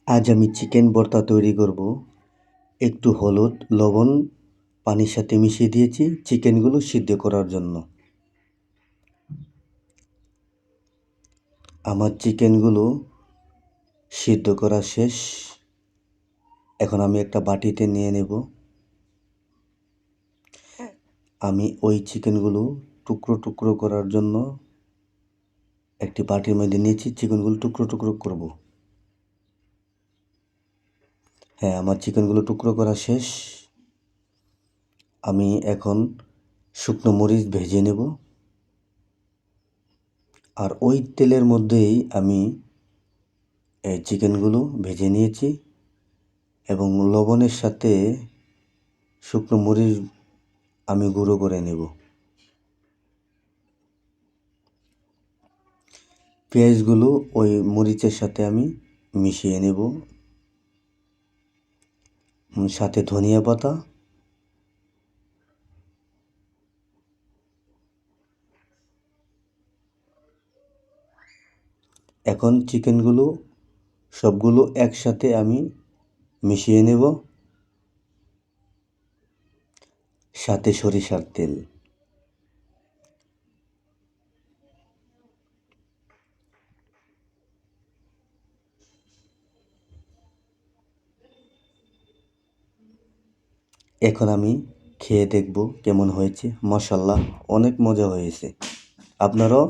আজ আমি চিকেন ভর্তা তৈরি করব। একটু হলুদ, লবণ পানির সাথে মিশিয়ে দিয়েছি চিকেনগুলো সিদ্ধ করার জন্য। আমার চিকেনগুলো সিদ্ধ করা শেষ। এখন আমি একটা বাটিতে নিয়ে নেব। আমি ওই চিকেনগুলো টুকরো টুকরো করার জন্য একটি বাটির মধ্যে নিয়েছি। চিকেনগুলো টুকরো টুকরো করব। হ্যাঁ, আমার চিকেনগুলো টুকরো করা শেষ। আমি এখন শুকনো মরিচ ভেজে নেব। আর ওই তেলের মধ্যেই আমি এই চিকেনগুলো ভেজে নিয়েছি এবং লবণের সাথে শুকনো মরিচ আমি গুঁড়ো করে নেব। পেঁয়াজগুলো ওই মরিচের সাথে আমি মিশিয়ে নেব, সাথে ধনিয়া পাতা। এখন চিকেনগুলো সবগুলো একসাথে আমি মিশিয়ে নেব, সাথে সরিষার তেল। এখন আমি খেয়ে দেখব কেমন হয়েছে। মাশাআল্লাহ, অনেক মজা হয়েছে। আপনারাও